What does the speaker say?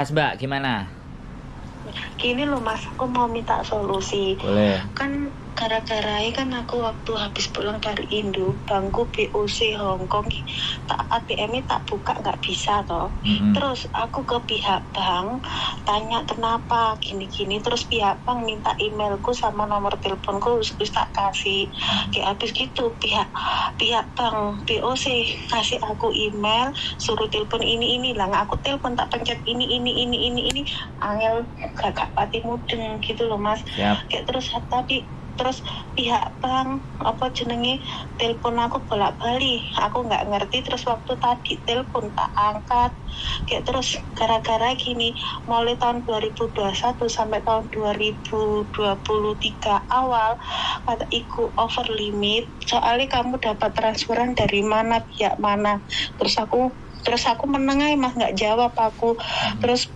Mas Mbak, gimana? Gini loh Mas, aku mau minta solusi. Boleh. Kan gara-gara kan aku waktu habis pulang dari Indo, bangku BOC Hongkong, tak ATM-nya tak buka nggak bisa toh. Terus aku ke pihak bank, tanya kenapa gini-gini, terus pihak bank minta emailku sama nomor teleponku, terus tak kasih. Kayak habis gitu pihak bank BOC kasih aku email, suruh telepon ini lah, aku telepon tak pencet ini, angel gak pati mudeng gitu loh Mas. Siap. Kayak terus pihak bank apa jenenge telepon aku bolak-balik, aku nggak ngerti. Terus waktu tadi telepon tak angkat, kayak terus gara-gara gini, mulai tahun 2021 sampai tahun 2023 awal kata iku over limit, soalnya kamu dapat transferan dari mana, pihak mana. Terus aku menengah Mas, nggak jawab aku. Terus